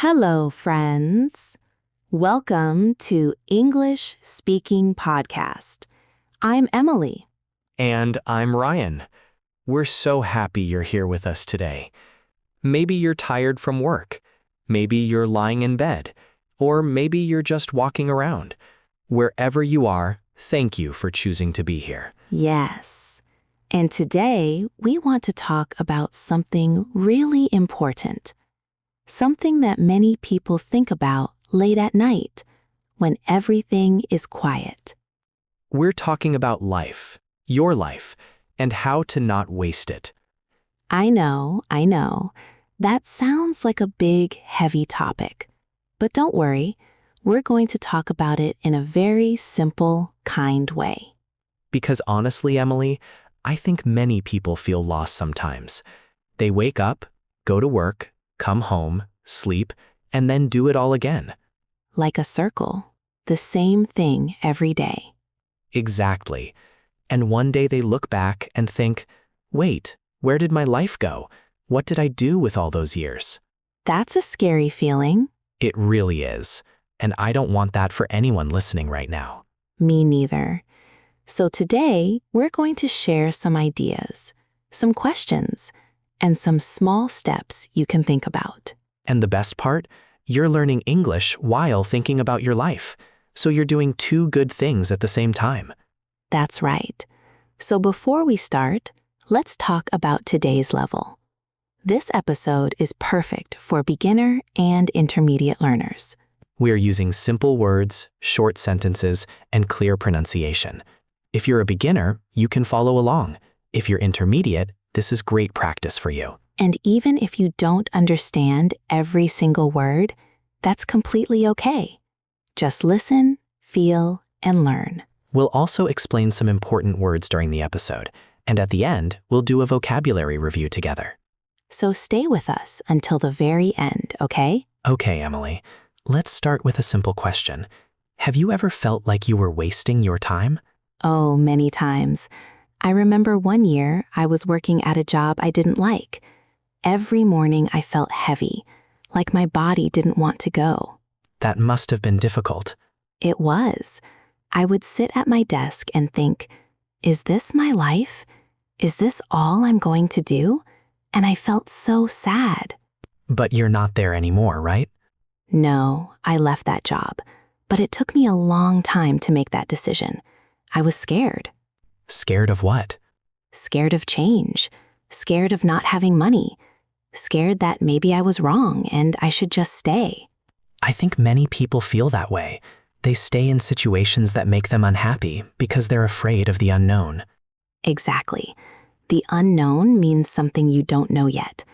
Hello, friends. Welcome to English Speaking Podcast. I'm Emily. And I'm Ryan. We're so happy you're here with us today. Maybe you're tired from work. Maybe you're lying in bed. Or maybe you're just walking around. Wherever you are, thank you for choosing to be here. Yes. And today, we want to talk about something really important. Something that many people think about late at night, when everything is quiet. We're talking about life, your life, and how to not waste it. I know. That sounds like a big, heavy topic. But don't worry, we're going to talk about it in a very simple, kind way. Because honestly, Emily, I think many people feel lost sometimes. They wake up, go to work, come home, sleep, and then do it all again. Like a circle, the same thing every day. Exactly. And one day they look back and think, wait, where did my life go? What did I do with all those years? That's a scary feeling. It really is. And I don't want that for anyone listening right now. Me neither. So today, we're going to share some ideas, some questions, and some small steps you can think about. And the best part? You're learning English while thinking about your life. So you're doing two good things at the same time. That's right. So before we start, let's talk about today's level. This episode is perfect for beginner and intermediate learners. We're using simple words, short sentences, and clear pronunciation. If you're a beginner, you can follow along. If you're intermediate, this is great practice for you. And even if you don't understand every single word, that's completely okay. Just listen, feel, and learn. We'll also explain some important words during the episode, and at the end, we'll do a vocabulary review together. So stay with us until the very end, okay? Okay, Emily. Let's start with a simple question. Have you ever felt like you were wasting your time? Oh, many times. I remember one year I was working at a job I didn't like. Every morning I felt heavy, like my body didn't want to go. That must have been difficult. It was. I would sit at my desk and think, is this my life? Is this all I'm going to do? And I felt so sad. But you're not there anymore, right? No, I left that job, but it took me a long time to make that decision. I was scared. Scared of what? Scared of change. Scared of not having money. Scared that maybe I was wrong and I should just stay. I think many people feel that way. They stay in situations that make them unhappy because they're afraid of the unknown. Exactly. The unknown means something you don't know yet.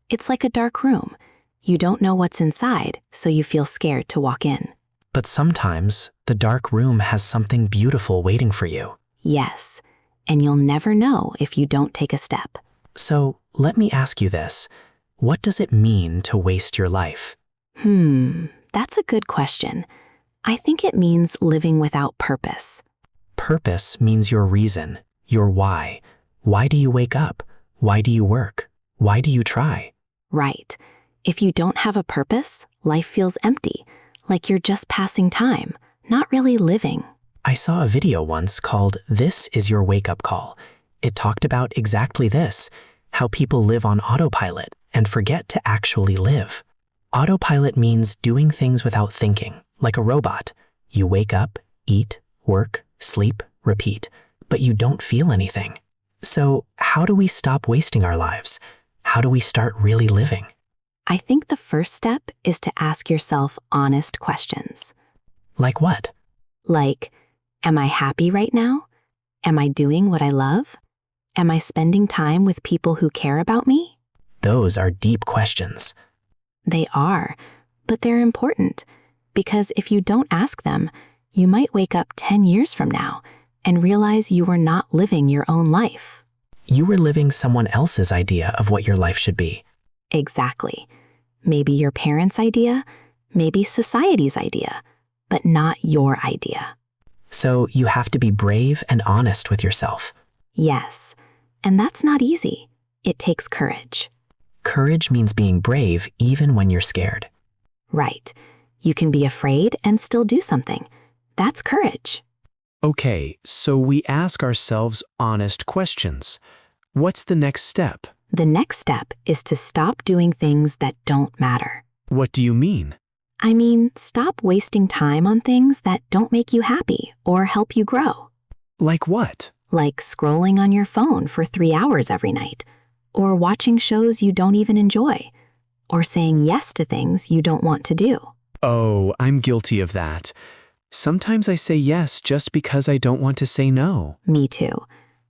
It's like a dark room. You don't know what's inside, so you feel scared to walk in. But sometimes, the dark room has something beautiful waiting for you. Yes, and you'll never know if you don't take a step. So, let me ask you this. What does it mean to waste your life? That's a good question. I think it means living without purpose. Purpose means your reason, your why. Why do you wake up? Why do you work? Why do you try? Right. If you don't have a purpose, life feels empty, like you're just passing time, not really living. I saw a video once called "This is Your Wake-Up Call." It talked about exactly this, how people live on autopilot and forget to actually live. Autopilot means doing things without thinking, like a robot. You wake up, eat, work, sleep, repeat, but you don't feel anything. So, how do we stop wasting our lives? How do we start really living? I think the first step is to ask yourself honest questions. Like what? Like, am I happy right now? Am I doing what I love? Am I spending time with people who care about me? Those are deep questions. They are, but they're important, because if you don't ask them, you might wake up 10 years from now and realize you were not living your own life. You were living someone else's idea of what your life should be. Exactly. Maybe your parents' idea, maybe society's idea, but not your idea. So you have to be brave and honest with yourself. Yes, and that's not easy. It takes courage. Courage means being brave even when you're scared. Right. You can be afraid and still do something. That's courage. Okay, so we ask ourselves honest questions. What's the next step? The next step is to stop doing things that don't matter. What do you mean? I mean, stop wasting time on things that don't make you happy or help you grow. Like what? Like scrolling on your phone for 3 hours every night, or watching shows you don't even enjoy, or saying yes to things you don't want to do. Oh, I'm guilty of that. Sometimes I say yes just because I don't want to say no. Me too.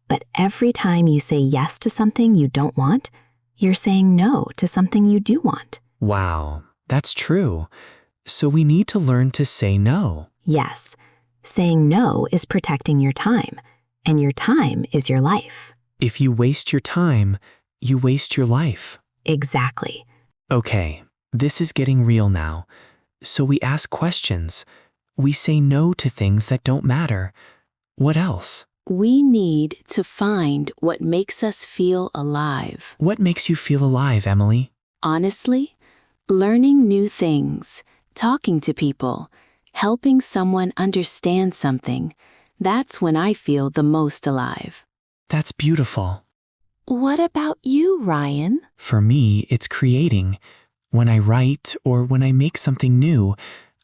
But every time you say yes to something you don't want, you're saying no to something you do want. Wow, that's true. So we need to learn to say no. Yes, saying no is protecting your time, and your time is your life. If you waste your time, you waste your life. Exactly. Okay, this is getting real now. So we ask questions. We say no to things that don't matter. What else? We need to find what makes us feel alive. What makes you feel alive, Emily? Honestly, learning new things, talking to people, helping someone understand something, that's when I feel the most alive. That's beautiful. What about you, Ryan? For me, it's creating. When I write or when I make something new,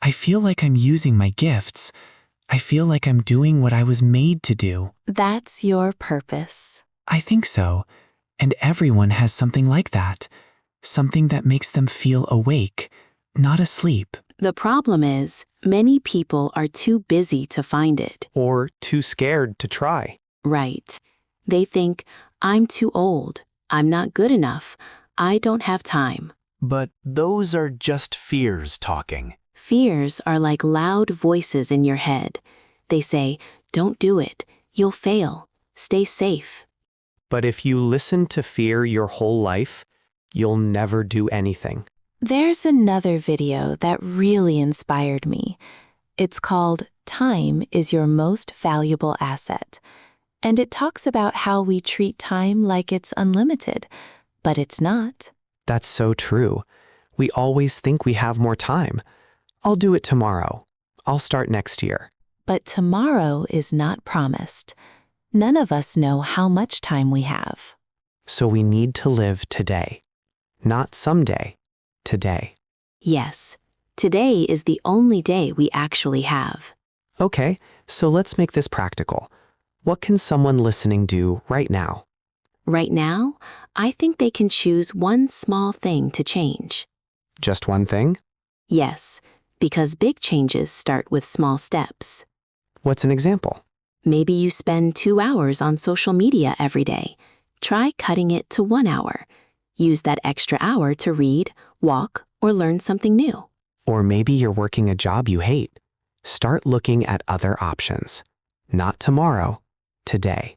I feel like I'm using my gifts. I feel like I'm doing what I was made to do. That's your purpose. I think so. And everyone has something like that. Something that makes them feel awake, not asleep. The problem is, many people are too busy to find it. Or too scared to try. Right. They think, I'm too old, I'm not good enough, I don't have time. But those are just fears talking. Fears are like loud voices in your head. They say, don't do it, you'll fail, stay safe. But if you listen to fear your whole life, you'll never do anything. There's another video that really inspired me. It's called Time is Your Most Valuable Asset. And it talks about how we treat time like it's unlimited, but it's not. That's so true. We always think we have more time. I'll do it tomorrow. I'll start next year. But tomorrow is not promised. None of us know how much time we have. So we need to live today. Not someday, today. Yes, today is the only day we actually have. Okay, so let's make this practical. What can someone listening do right now? Right now, I think they can choose one small thing to change. Just one thing? Yes, because big changes start with small steps. What's an example? Maybe you spend 2 hours on social media every day. Try cutting it to 1 hour. Use that extra hour to read, walk, or learn something new. Or maybe you're working a job you hate. Start looking at other options. Not tomorrow, today.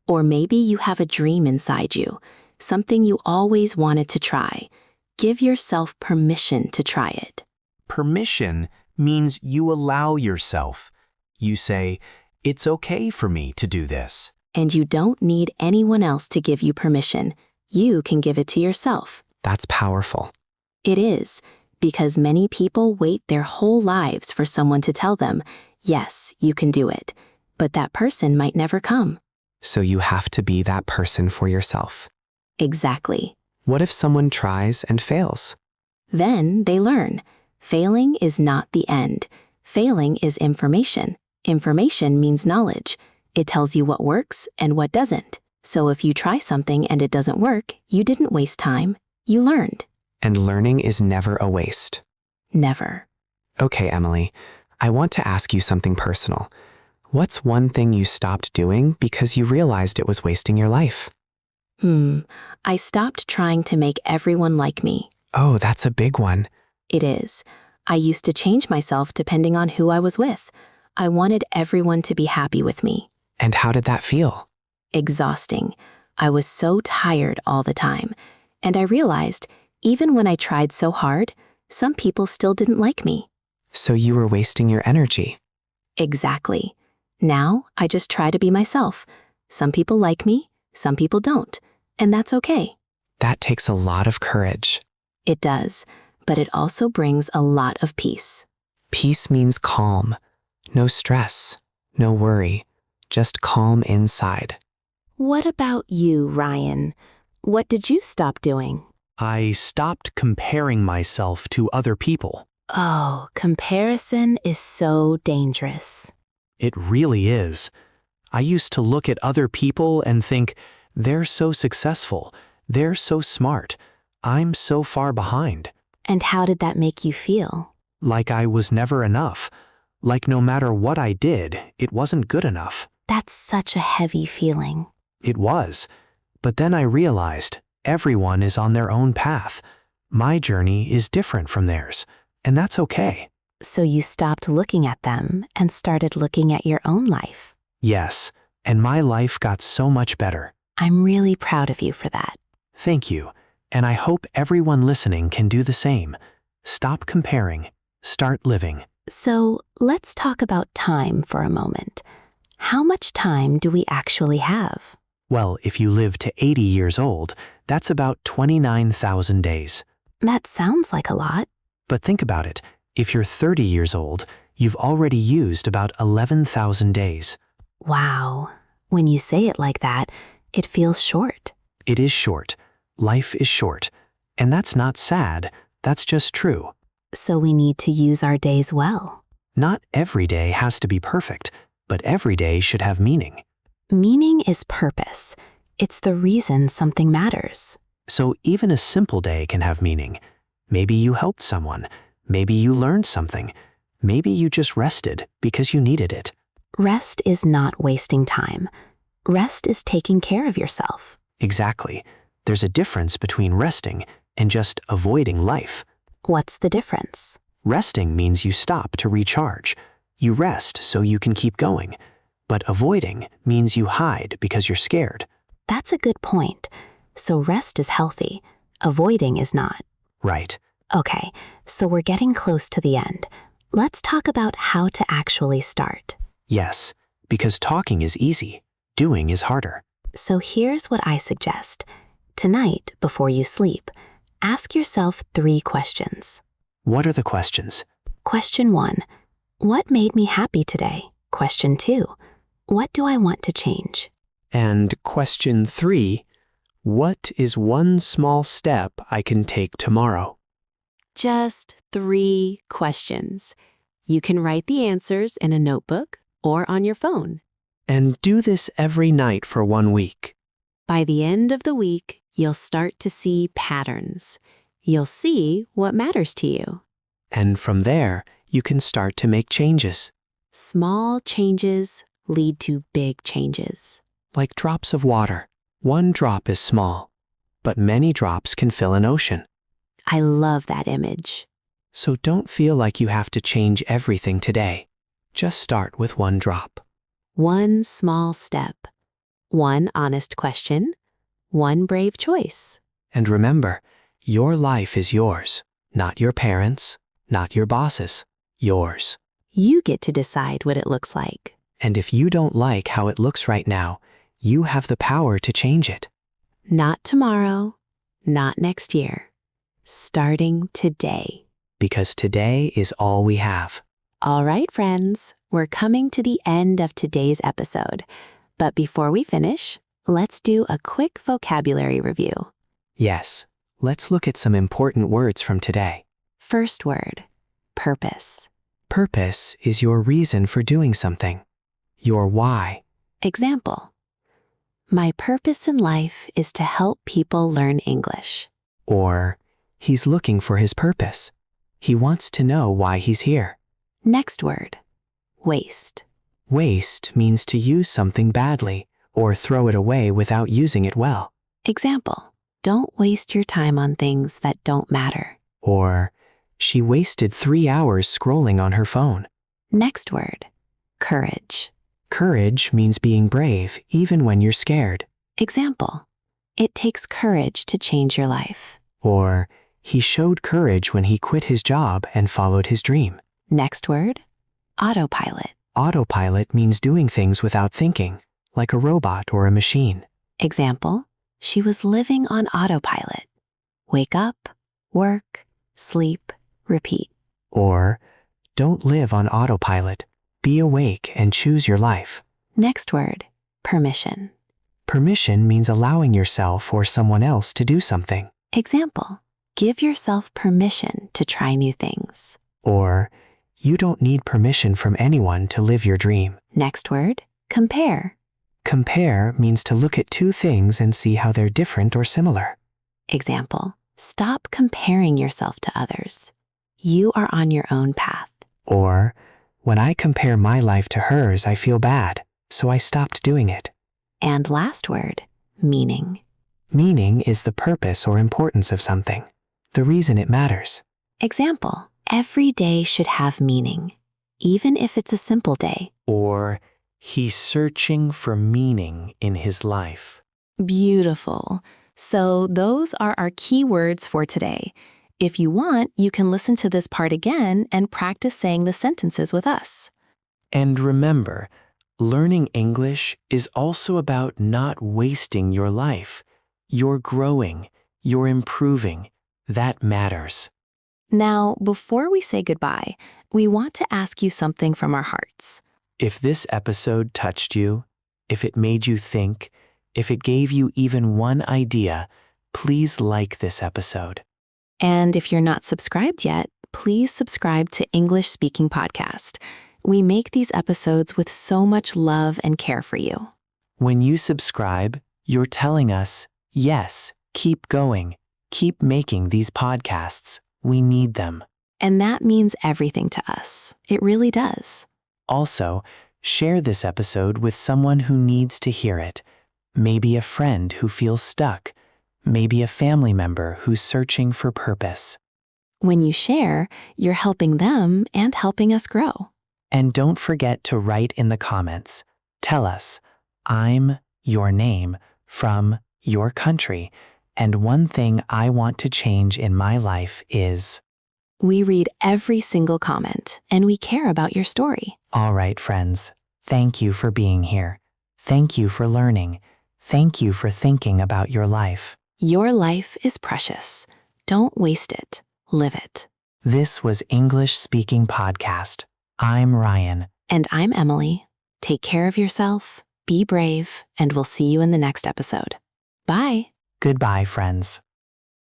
Or maybe you have a dream inside you, something you always wanted to try. Give yourself permission to try it. Permission means you allow yourself. You say, it's okay for me to do this. And you don't need anyone else to give you permission. You can give it to yourself. That's powerful. It is, because many people wait their whole lives for someone to tell them, yes, you can do it. But that person might never come. So you have to be that person for yourself. Exactly. What if someone tries and fails? Then they learn. Failing is not the end. Failing is information. Information means knowledge. It tells you what works and what doesn't. So if you try something and it doesn't work, you didn't waste time. You learned. And learning is never a waste. Never. Okay, Emily, I want to ask you something personal. What's one thing you stopped doing because you realized it was wasting your life? I stopped trying to make everyone like me. Oh, that's a big one. It is. I used to change myself depending on who I was with. I wanted everyone to be happy with me. And how did that feel? Exhausting. I was so tired all the time. And I realized, even when I tried so hard, some people still didn't like me. So you were wasting your energy. Exactly. Now, I just try to be myself. Some people like me, some people don't. And that's okay. That takes a lot of courage. It does. but it also brings a lot of peace. Peace means calm. No stress, no worry, just calm inside. What about you, Ryan? What did you stop doing? I stopped comparing myself to other people. Oh, comparison is so dangerous. It really is. I used to look at other people and think, they're so successful, they're so smart, I'm so far behind. And how did that make you feel? Like I was never enough. Like no matter what I did, it wasn't good enough. That's such a heavy feeling. It was. But then I realized everyone is on their own path. My journey is different from theirs, and that's okay. So you stopped looking at them and started looking at your own life. Yes, and my life got so much better. I'm really proud of you for that. Thank you, and I hope everyone listening can do the same. Stop comparing. Start living. So let's talk about time for a moment. How much time do we actually have? Well, if you live to 80 years old, that's about 29,000 days. That sounds like a lot. But think about it. If you're 30 years old, you've already used about 11,000 days. Wow. When you say it like that, it feels short. It is short. Life is short. And that's not sad. That's just true. So we need to use our days well. Not every day has to be perfect, but every day should have meaning. Meaning is purpose. It's the reason something matters. So even a simple day can have meaning. Maybe you helped someone. Maybe you learned something. Maybe you just rested because you needed it. Rest is not wasting time. Rest is taking care of yourself. Exactly. There's a difference between resting and just avoiding life. What's the difference? Resting means you stop to recharge. You rest so you can keep going. But avoiding means you hide because you're scared. That's a good point. So rest is healthy. Avoiding is not. Right. Okay, so we're getting close to the end. Let's talk about how to actually start. Yes, because talking is easy. Doing is harder. So here's what I suggest. Tonight, before you sleep, ask yourself 3 questions. What are the questions? Question 1, what made me happy today? Question 2, what do I want to change? And question 3, what is one small step I can take tomorrow? Just 3 questions. You can write the answers in a notebook or on your phone. And do this every night for 1 week. By the end of the week, you'll start to see patterns. You'll see what matters to you. And from there, you can start to make changes. Small changes lead to big changes. Like drops of water. 1 drop is small, but many drops can fill an ocean. I love that image. So don't feel like you have to change everything today. Just start with 1 drop. 1 small step. 1 honest question. 1 brave choice. And remember, your life is yours, not your parents', not your boss's, yours. You get to decide what it looks like. And if you don't like how it looks right now, you have the power to change it. Not tomorrow, not next year. Starting today. Because today is all we have. All right, friends, we're coming to the end of today's episode. But before we finish, let's do a quick vocabulary review. Yes, let's look at some important words from today. First word, purpose. Purpose is your reason for doing something. Your why. Example, my purpose in life is to help people learn English. Or, he's looking for his purpose. He wants to know why he's here. Next word, waste. Waste means to use something badly or throw it away without using it well. Example, don't waste your time on things that don't matter. Or, she wasted 3 hours scrolling on her phone. Next word, courage. Courage means being brave even when you're scared. Example, it takes courage to change your life. Or, he showed courage when he quit his job and followed his dream. Next word, autopilot. Autopilot means doing things without thinking, like a robot or a machine. Example, she was living on autopilot. Wake up, work, sleep, repeat. Or, don't live on autopilot. Be awake and choose your life. Next word, permission. Permission means allowing yourself or someone else to do something. Example, give yourself permission to try new things. Or, you don't need permission from anyone to live your dream. Next word, compare. Compare means to look at two things and see how they're different or similar. Example, stop comparing yourself to others. You are on your own path. Or, when I compare my life to hers, I feel bad, so I stopped doing it. And last word, meaning. Meaning is the purpose or importance of something, the reason it matters. Example, every day should have meaning, even if it's a simple day. Or, he's searching for meaning in his life. Beautiful. So those are our key words for today. If you want, you can listen to this part again and practice saying the sentences with us. And remember, learning English is also about not wasting your life. You're growing, you're improving. That matters. Now, before we say goodbye, we want to ask you something from our hearts. If this episode touched you, if it made you think, if it gave you even one idea, please like this episode. And if you're not subscribed yet, please subscribe to English Speaking Podcast. We make these episodes with so much love and care for you. When you subscribe, you're telling us, yes, keep going, keep making these podcasts. We need them. And that means everything to us. It really does. Also, share this episode with someone who needs to hear it. Maybe a friend who feels stuck. Maybe a family member who's searching for purpose. When you share, you're helping them and helping us grow. And don't forget to write in the comments. Tell us, I'm your name from your country, and one thing I want to change in my life is... We read every single comment, and we care about your story. All right, friends. Thank you for being here. Thank you for learning. Thank you for thinking about your life. Your life is precious. Don't waste it. Live it. This was English Speaking Podcast. I'm Ryan. And I'm Emily. Take care of yourself, be brave, and we'll see you in the next episode. Bye. Goodbye, friends.